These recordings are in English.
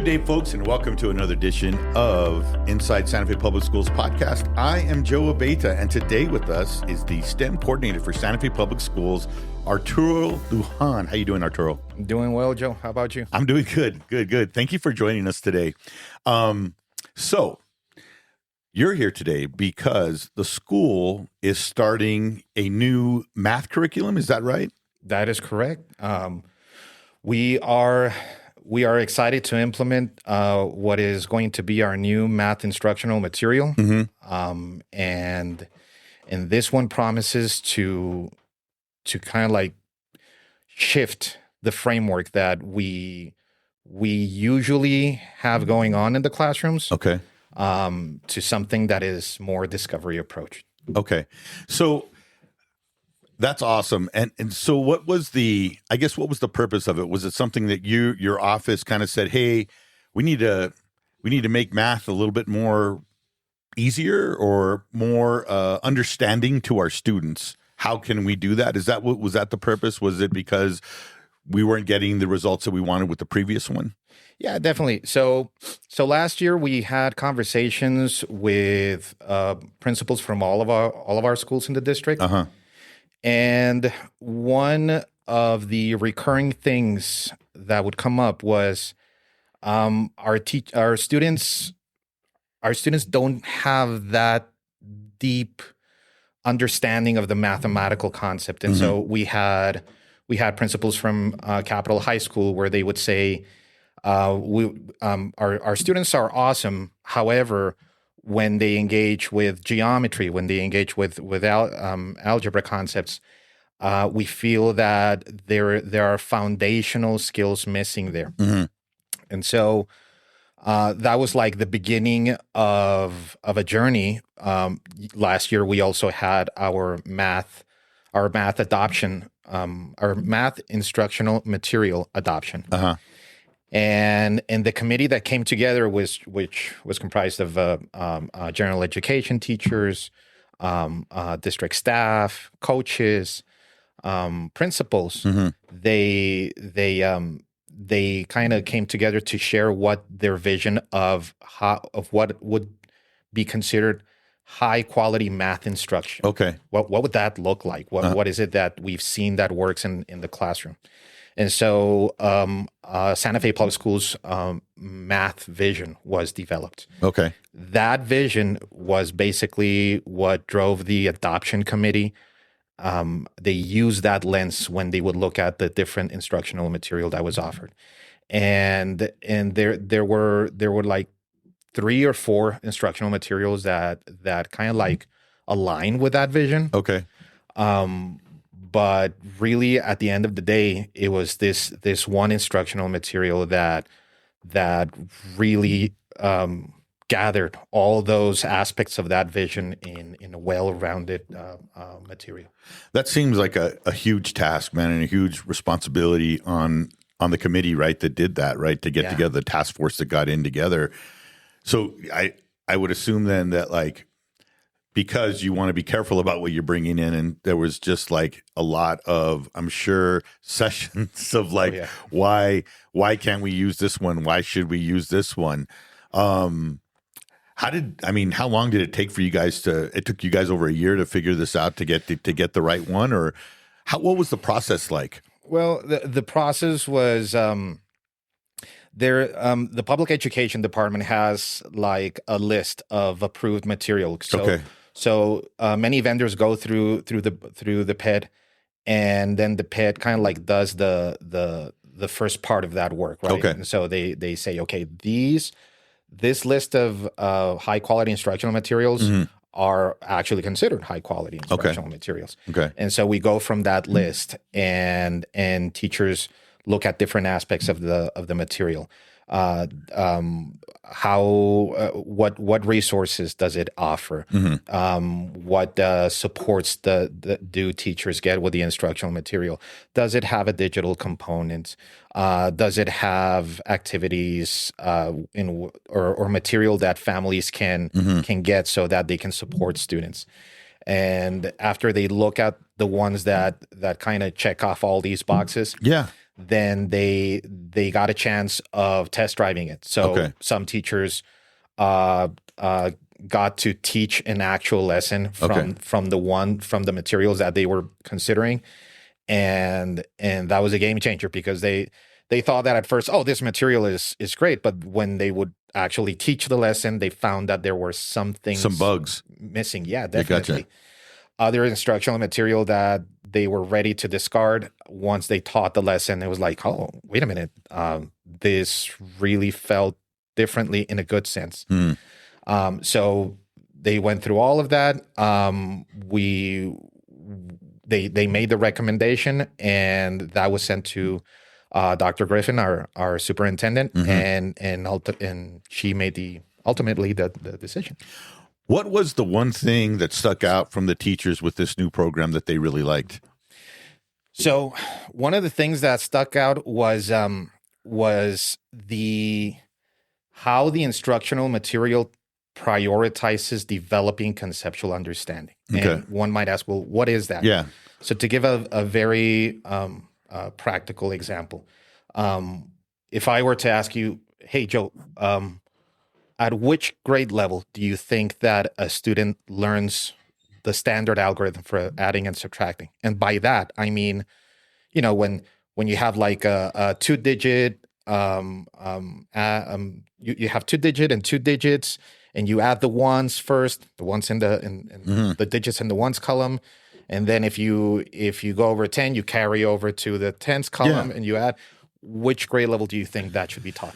Good day, folks, and welcome to another edition of Inside Santa Fe Public Schools podcast. I am Joe Abeta, and today with us is the STEM coordinator for Santa Fe Public Schools, Arturo Lujan. How you doing, Arturo? Doing well, Joe. How about you? I'm doing good. Thank you for joining us today. So you're here today because the school is starting a new math curriculum. Is that right? That is correct. We are excited to implement what is going to be our new math instructional material, and this one promises to kind of like shift the framework that we usually have going on in the classrooms. Okay. To something that is more discovery approach. Okay. So that's awesome. And so what was the purpose of it? Was it something that your office kind of said, hey, we need to make math a little bit more easier or more understanding to our students? How can we do that? Was that the purpose? Was it because we weren't getting the results that we wanted with the previous one? Yeah, definitely. So last year we had conversations with principals from all of our schools in the district. Uh-huh. And one of the recurring things that would come up was our students don't have that deep understanding of the mathematical concept. And so we had principals from Capitol High School where they would say, our students are awesome. However, when they engage with geometry, when they engage with algebra concepts, we feel that there are foundational skills missing there. Mm-hmm. And so that was like the beginning of a journey. Last year, we also had our math adoption, our math instructional material adoption. Uh-huh. And the committee that came together which was comprised of general education teachers, district staff, coaches, principals. Mm-hmm. They kind of came together to share what their vision of what would be considered high quality math instruction. Okay, what would that look like? What is it that we've seen that works in the classroom? And so Santa Fe Public Schools math vision was developed. Okay. That vision was basically what drove the adoption committee. They used that lens when they would look at the different instructional material that was offered. And there were like 3 or 4 instructional materials that kind of like align with that vision. Okay. But really, at the end of the day, it was this one instructional material that really gathered all those aspects of that vision in a well-rounded material. That seems like a huge task, man, and a huge responsibility on the committee, right? That did that, right? To get together the task force that got in together. So I would assume then that like, because you want to be careful about what you're bringing in. And there was just like a lot of, I'm sure, sessions of like, why can't we use this one? Why should we use this one? How long did it take for you guys it took you guys over a year to figure this out to get the right one? Or what was the process like? Well, the process was, the public education department has like a list of approved material. So many vendors go through the PED, and then the PED kind of like does the first part of that work, right? Okay. And so they say, okay, this list of high quality instructional materials are actually considered high quality instructional materials. Okay. And so we go from that list, and teachers look at different aspects of the material. What resources does it offer? What supports do teachers get with the instructional material? Does it have a digital component? Does it have activities or material that families can get so that they can support students? And after they look at the ones that kind of check off all these boxes, then they got a chance of test driving it. So some teachers got to teach an actual lesson from the materials that they were considering, and that was a game changer because they thought that at first, oh, this material is great, but when they would actually teach the lesson, they found that there were some bugs missing. Yeah, definitely. Other instructional material that they were ready to discard once they taught the lesson. It was like, oh, wait a minute, this really felt differently in a good sense. So they went through all of that. They made the recommendation, and that was sent to Dr. Griffin, our superintendent, and she made ultimately the decision. What was the one thing that stuck out from the teachers with this new program that they really liked? So one of the things that stuck out was how the instructional material prioritizes developing conceptual understanding. And one might ask, well, what is that? Yeah. So to give a very practical example, if I were to ask you, hey, Joe, at which grade level do you think that a student learns the standard algorithm for adding and subtracting? And by that, I mean, when you have like a two-digit, you have two-digit and two digits, and you add the ones first, the ones in the digits in the ones column, and then if you go over 10, you carry over to the tens column, and you add. Which grade level do you think that should be taught?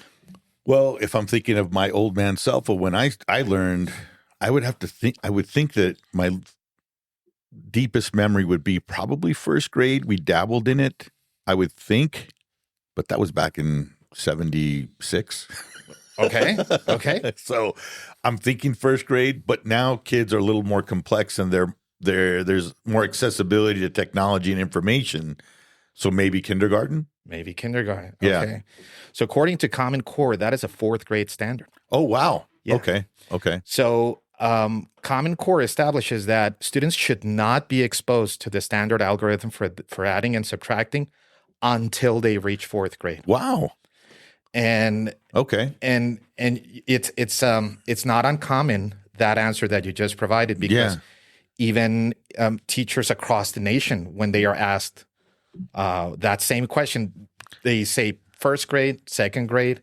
Well, if I'm thinking of my old man self, when I learned, I would think that my deepest memory would be probably first grade. We dabbled in it, I would think, but that was back in 76. Okay. So I'm thinking first grade, but now kids are a little more complex, and there's more accessibility to technology and information. So maybe kindergarten? Maybe kindergarten. Yeah. Okay. So according to Common Core, that is a fourth grade standard. Oh, wow. Yeah. Okay. So Common Core establishes that students should not be exposed to the standard algorithm for adding and subtracting until they reach fourth grade. Wow. And and it's not uncommon, that answer that you just provided, because even teachers across the nation, when they are asked that same question, they say first grade, second grade,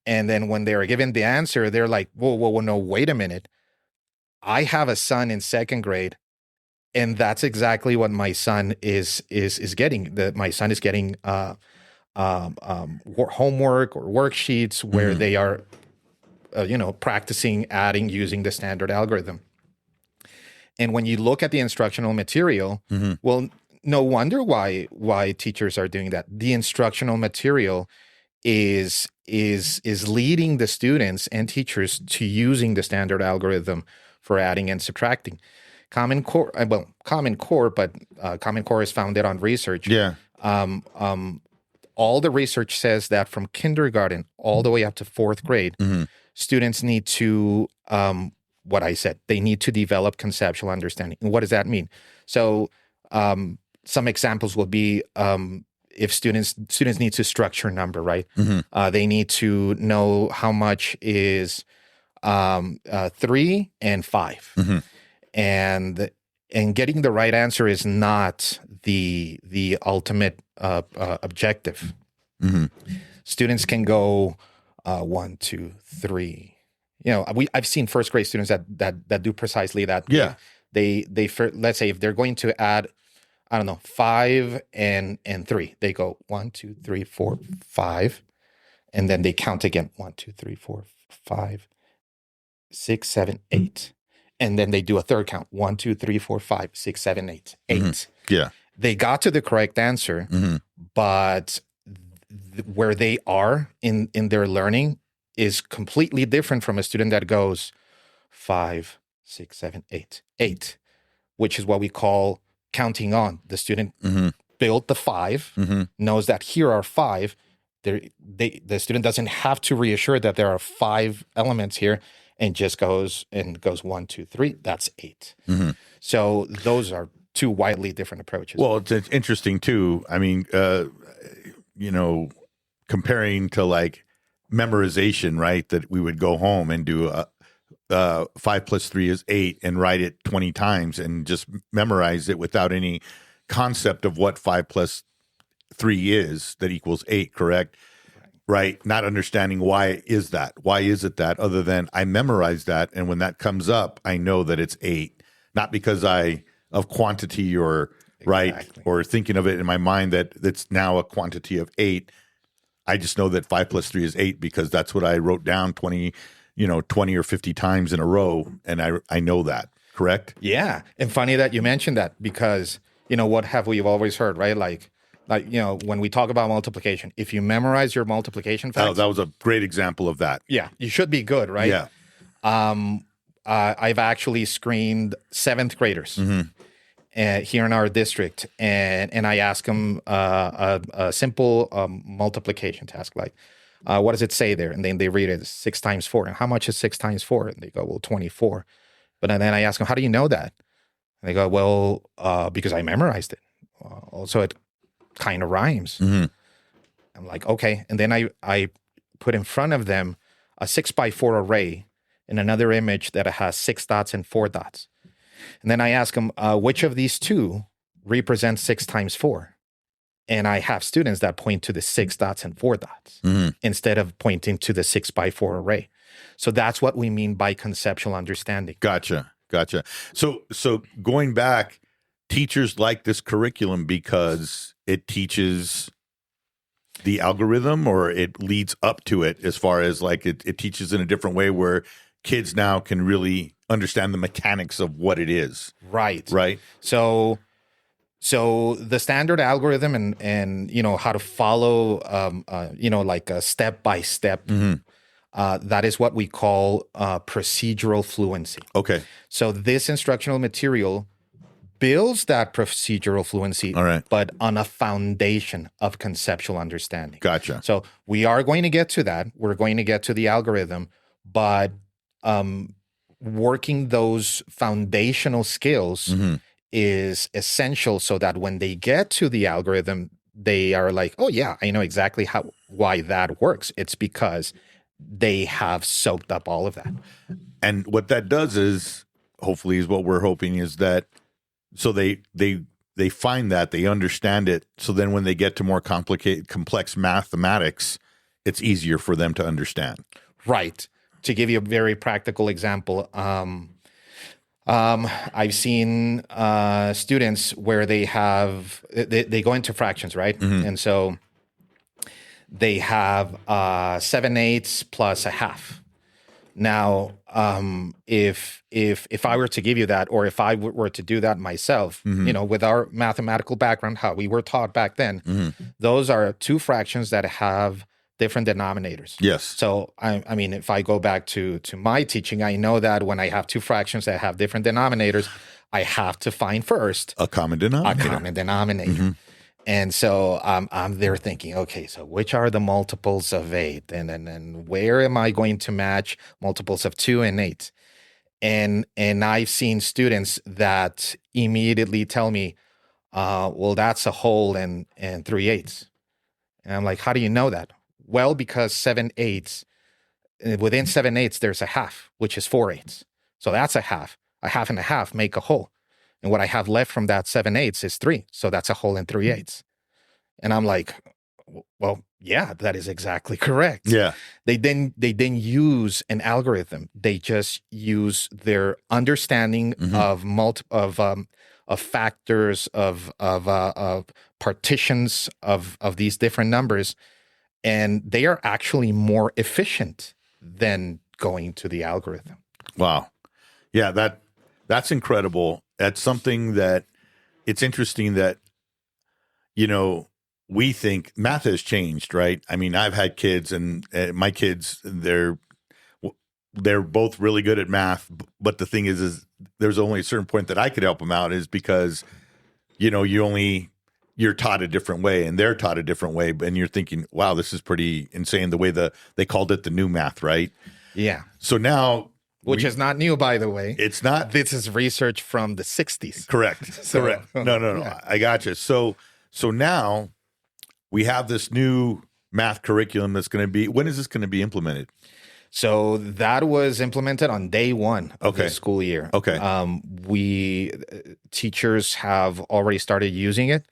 and then when they're given the answer, they're like, whoa, no, wait a minute. I have a son in second grade, and that's exactly what my son is getting. My son is getting homework or worksheets where they are, practicing adding using the standard algorithm. And when you look at the instructional material, well, no wonder why teachers are doing that. The instructional material is leading the students and teachers to using the standard algorithm for adding and subtracting. Common Core, but Common Core is founded on research. Yeah. All the research says that from kindergarten all the way up to fourth grade, students need to, what I said, they need to develop conceptual understanding. And what does that mean? So some examples will be if students need to structure a number, right? They need to know how much is 3 and 5. And getting the right answer is not the ultimate objective. Students can go 1, 2, 3. I've seen first grade students that do precisely that. Yeah. They let's say if they're going to add, I don't know, 5 and 3, they go 1, 2, 3, 4, 5, and then they count again 1, 2, 3, 4, 5, 6, 7, 8. And then they do a third count. 1, 2, 3, 4, 5, 6, 7, 8. 8. Yeah. They got to the correct answer, but where they are in their learning is completely different from a student that goes 5, 6, 7, 8. 8, which is what we call counting on. The student built the 5, knows that here are 5. The student doesn't have to reassure that there are 5 elements here, and just goes 1, 2, 3. That's 8. So those are two widely different approaches. Well, it's interesting too. I mean, comparing to like memorization, right? That we would go home and do 5 plus 3 is 8 and write it 20 times and just memorize it without any concept of what 5 plus 3 is that equals 8, correct? Right. Not understanding why is it that, other than I memorized that. And when that comes up, I know that it's 8, not because of quantity or right, or thinking of it in my mind that it's now a quantity of 8. I just know that 5 plus 3 is 8 because that's what I wrote down 20 or 50 times in a row. And I know that, correct? Yeah. And funny that you mentioned that, because, what have we always heard, right? Like, when we talk about multiplication, if you memorize your multiplication facts. Oh, that was a great example of that. Yeah. You should be good, right? Yeah. I've actually screened 7th graders here in our district, and I ask them a simple multiplication task, like, what does it say there? And then they read it, 6 times 4. And how much is 6 times 4? And they go, well, 24. But then I ask them, how do you know that? And they go, well, because I memorized it. Also, it kind of rhymes. I'm like, okay. And then I put in front of them a 6x4 array and another image that has 6 dots and 4 dots. And then I ask them, which of these two represents 6 times 4? And I have students that point to the 6 dots and 4 dots instead of pointing to the 6x4 array. So that's what we mean by conceptual understanding. Gotcha. So going back, teachers like this curriculum because it teaches the algorithm, or it leads up to it, as far as like it teaches in a different way where kids now can really understand the mechanics of what it is. Right. So the standard algorithm and how to follow like a step by step, that is what we call procedural fluency. Okay. So this instructional material builds that procedural fluency, but on a foundation of conceptual understanding. Gotcha. So we are going to get to that. We're going to get to the algorithm, but working those foundational skills is essential so that when they get to the algorithm, they are like, oh yeah, I know exactly why that works. It's because they have soaked up all of that. And what that does is, hopefully, is what we're hoping is that, so they find that, they understand it. So then when they get to more complex mathematics, it's easier for them to understand. Right. To give you a very practical example, I've seen students where they go into fractions, right? And so they have 7/8 plus a half. Now, if I were to give you that, or if I were to do that myself, with our mathematical background, how we were taught back then, those are 2 fractions that have different denominators. Yes. So, I mean, if I go back to my teaching, I know that when I have 2 fractions that have different denominators, I have to find first a common denominator. And so I'm there thinking, okay, so which are the multiples of 8? And then where am I going to match multiples of 2 and 8? And I've seen students that immediately tell me, well, that's a whole and 3/8. And I'm like, how do you know that? Well, because 7/8, within 7/8, there's a half, which is 4/8. So that's a half. A half and a half make a whole. And what I have left from that 7/8 is 3. So that's a whole and 3/8. And I'm like, well, yeah, that is exactly correct. Yeah. They didn't use an algorithm. They just use their understanding of factors, of partitions of these different numbers, and they are actually more efficient than going to the algorithm. Wow. Yeah, that's incredible. That's something that it's interesting that, we think math has changed, right? I mean, I've had kids, and my kids, they're both really good at math. But the thing is there's only a certain point that I could help them out, is because, you're taught a different way and they're taught a different way. And you're thinking, wow, this is pretty insane, the way they called it the new math, right? Yeah. So now, which is not new, by the way. It's not. This is research from the 60s. Correct. Correct. No. Yeah. I gotcha. So now we have this new math curriculum that's going to be, when is this going to be implemented? So that was implemented on day one of the school year. Okay. Teachers have already started using it.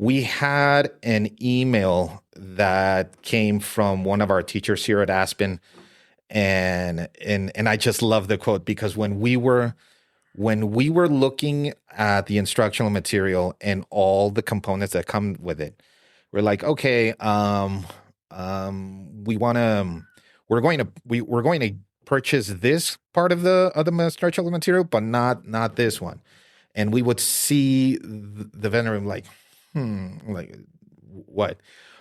We had an email that came from one of our teachers here at Aspen, and I just love the quote, because when we were looking at the instructional material and all the components that come with it, we're like, okay, we're going to purchase this part of the instructional material, but not this one. And we would see the vendor like, like what?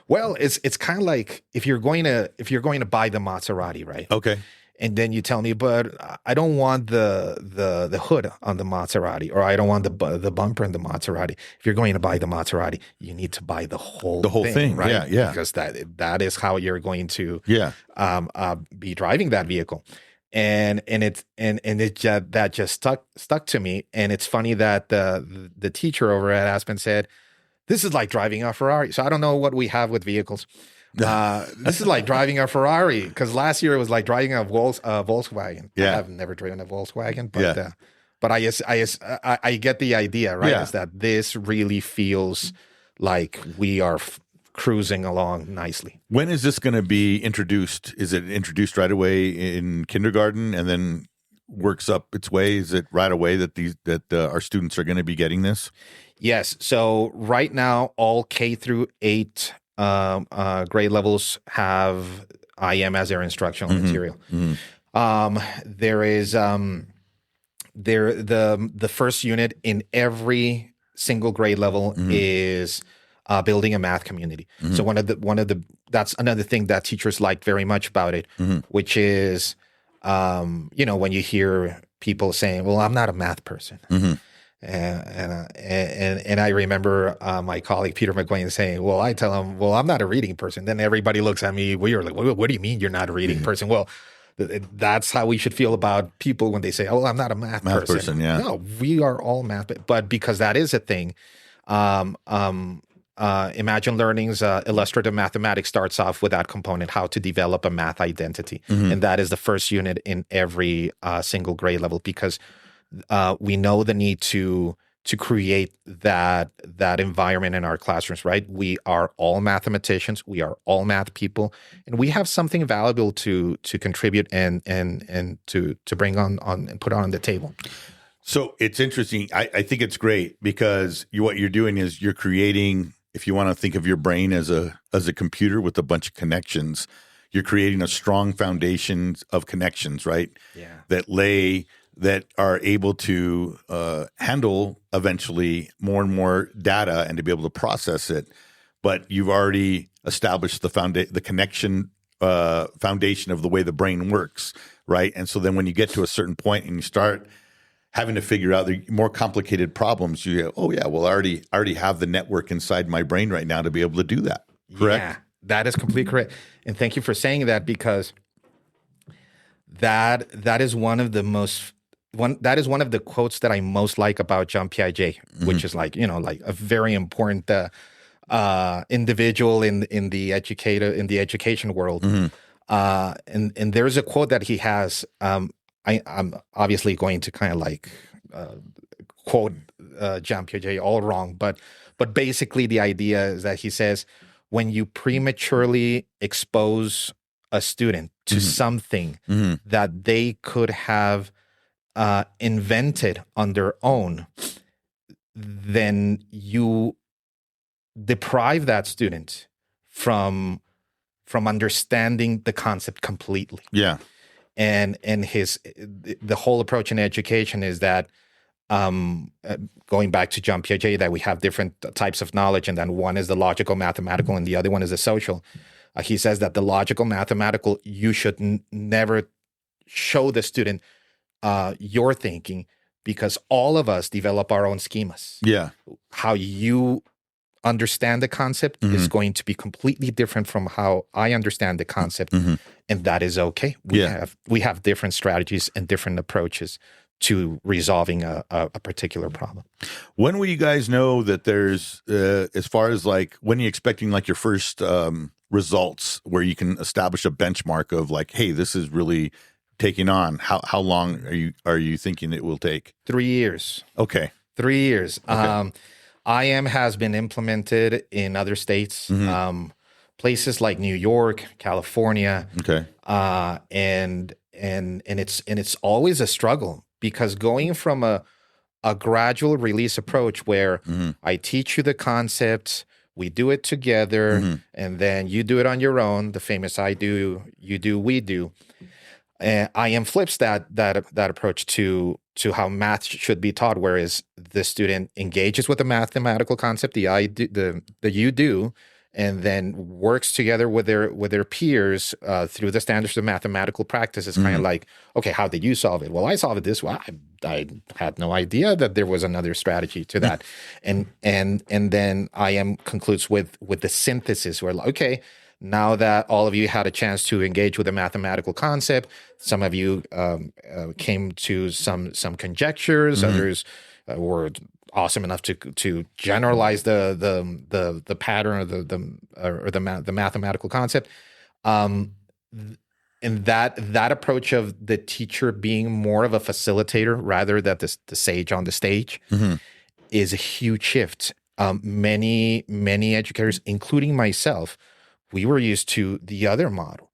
Well, it's kind of like if you're going to buy the Maserati, right? Okay. And then you tell me, but I don't want the hood on the Maserati, or I don't want the bumper in the Maserati. If you're going to buy the Maserati, you need to buy the whole thing, right? Yeah. Because that is how you're going to be driving that vehicle. And that just stuck to me. And it's funny that the teacher over at Aspen said, "This is like driving a Ferrari." So I don't know what we have with vehicles. This is like driving a Ferrari, because last year it was like driving a Volkswagen. Yeah. I've never driven a Volkswagen, but I get the idea, right? Yeah. Is that this really feels like we are cruising along nicely. When is this going to be introduced? Is it introduced right away in kindergarten and then works up its way? Is it right away that our students are going to be getting this? Yes. So right now, all K through 8 grade levels have IM as their instructional material. There is the first unit in every single grade level is building a math community. So that's another thing that teachers liked very much about it, which is when you hear people saying, "Well, I'm not a math person." And I remember my colleague Peter McGuane saying, "Well, I tell him, well, I'm not a reading person." Then everybody looks at me weird, like, "What do you mean you're not a reading person?" Well, that's how we should feel about people when they say, "Oh, I'm not a math person." Yeah. No, we are all math, but because that is a thing. Imagine Learning's illustrative mathematics starts off with that component, how to develop a math identity, and that is the first unit in every single grade level, because we know the need to create that environment in our classrooms, right? We are all mathematicians, we are all math people, and we have something valuable to contribute and to bring on and put on the table. So it's interesting. I think it's great, because what you're doing is you're creating, if you want to think of your brain as a computer with a bunch of connections, you're creating a strong foundation of connections, right? Yeah. That are able to handle eventually more and more data and to be able to process it. But you've already established the connection foundation of the way the brain works, right? And so then when you get to a certain point and you start having to figure out the more complicated problems, you go, "Oh yeah, well, I already have the network inside my brain right now to be able to do that." Correct? Yeah, that is completely correct. And thank you for saying that, because that is one of the quotes that I most like about Jean Piaget, which is like a very important individual in the education world. And there's a quote that he has. I'm obviously going to kind of like quote Jean Piaget all wrong, but basically the idea is that he says, when you prematurely expose a student to something that they could have invented on their own, then you deprive that student from understanding the concept completely. Yeah. And the whole approach in education is that, going back to Jean Piaget, that we have different types of knowledge, and then one is the logical mathematical and the other one is the social. He says that the logical mathematical, you should never show the student your thinking, because all of us develop our own schemas. Yeah. How you understand the concept is going to be completely different from how I understand the concept, and that is okay. We have different strategies and different approaches to resolving a particular problem. When will you guys know that there's, as far as like, when are you expecting like your first results where you can establish a benchmark of like, hey, this is really taking on? How long are you thinking it will take? 3 years. Okay. 3 years. Okay. IM has been implemented in other states, places like New York, California. Okay. And it's always a struggle, because going from a gradual release approach where I teach you the concept, we do it together, and then you do it on your own, the famous I do, you do, we do. And IM flips that approach to how math should be taught, whereas the student engages with the mathematical concept, the I do, the you do, and then works together with their peers through the standards of mathematical practice. It's kind of like, okay, how did you solve it? Well, I solved it this way. I had no idea that there was another strategy to that. and then IM concludes with the synthesis, where, okay, now that all of you had a chance to engage with a mathematical concept, some of you came to some conjectures, others were awesome enough to generalize the pattern or the mathematical concept, and that approach of the teacher being more of a facilitator rather than the sage on the stage is a huge shift. Many educators, including myself, we were used to the other model,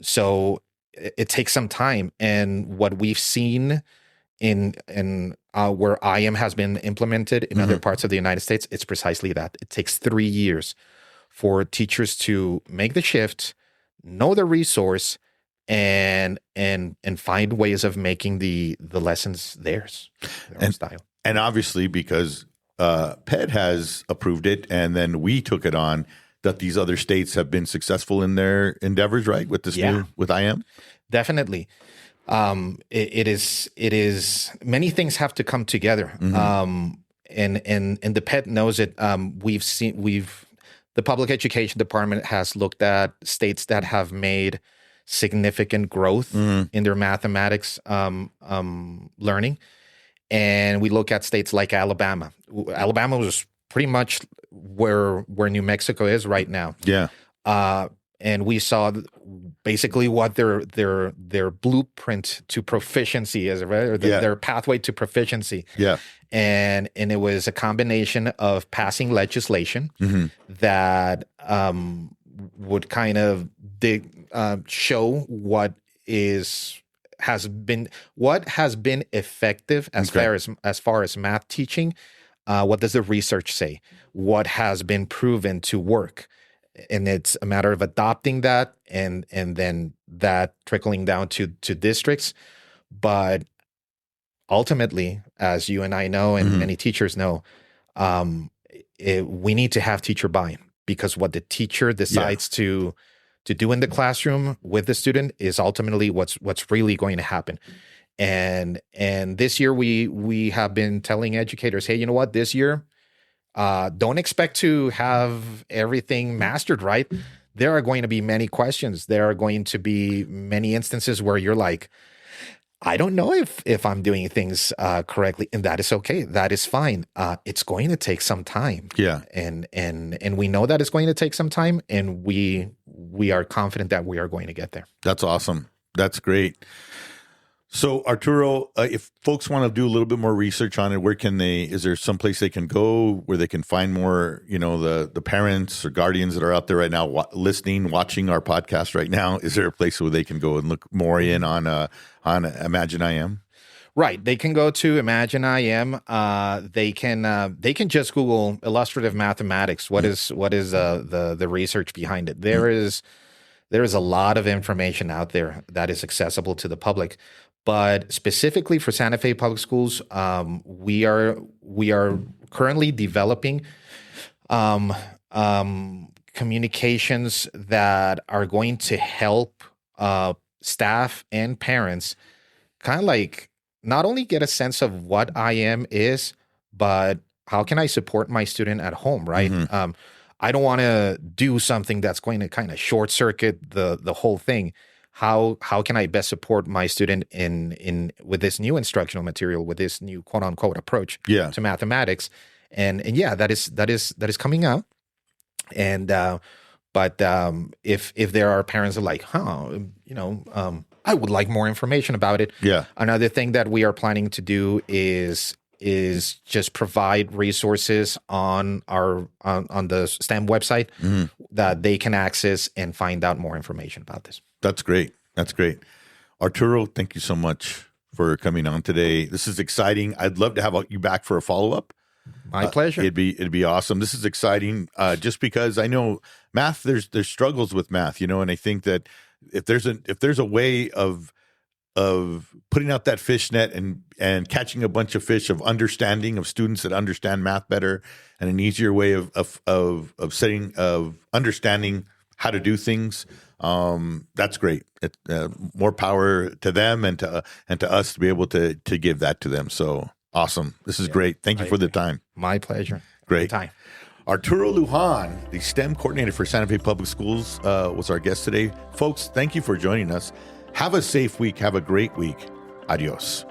so it takes some time. And what we've seen in where IM has been implemented in other parts of the United States, it's precisely that. It takes 3 years for teachers to make the shift, know the resource, and find ways of making the lessons theirs, their own style. And obviously, because PED has approved it, and then we took it on, that these other states have been successful in their endeavors, right? With this new, with IM? Definitely. It is many things have to come together. And the PED knows it. The public education department has looked at states that have made significant growth in their mathematics learning. And we look at states like Alabama. Alabama was pretty much where New Mexico is right now. Yeah. And we saw basically what their blueprint to proficiency is, right? Or their pathway to proficiency. Yeah. And it was a combination of passing legislation that would kind of show what has been effective as far as math teaching. What does the research say? What has been proven to work? And it's a matter of adopting that and then that trickling down to districts. But ultimately, as you and I know, and many teachers know, we need to have teacher buy-in, because what the teacher decides to do in the classroom with the student is ultimately what's really going to happen. And this year we have been telling educators, hey, you know what, this year, don't expect to have everything mastered, right? There are going to be many questions. There are going to be many instances where you're like, I don't know if I'm doing things correctly, and that is okay. That is fine. It's going to take some time. Yeah. And we know that it's going to take some time, and we are confident that we are going to get there. That's awesome. That's great. So Arturo, if folks want to do a little bit more research on it, where can they, is there some place they can go where they can find more, the parents or guardians that are out there right now watching our podcast right now? Is there a place where they can go and look more in on Imagine IM? Right. They can go to Imagine IM. They can just Google illustrative mathematics. What is the research behind it? There is a lot of information out there that is accessible to the public. But specifically for Santa Fe Public Schools, we are currently developing communications that are going to help staff and parents kind of like not only get a sense of what IM is, but how can I support my student at home, right? I don't want to do something that's going to kind of short circuit the whole thing. how can I best support my student in with this new instructional material, with this new quote unquote approach to mathematics, and yeah, that is coming out. And but if there are parents that are like, I would like more information about it. Yeah. Another thing that we are planning to do is just provide resources on the STEM website that they can access and find out more information about this. That's great. That's great. Arturo, thank you so much for coming on today. This is exciting. I'd love to have you back for a follow-up. My pleasure. It'd be awesome. This is exciting just because I know math, there's struggles with math, and I think that if there's a way of putting out that fish net and catching a bunch of fish, of students that understand math better, and an easier way of understanding how to do things, that's great. More power to them and to us to be able to give that to them. So awesome. This is great. Thank you for the time. My pleasure. Great time. Arturo Lujan, the STEM coordinator for Santa Fe Public Schools, was our guest today. Folks, thank you for joining us. Have a safe week. Have a great week. Adios.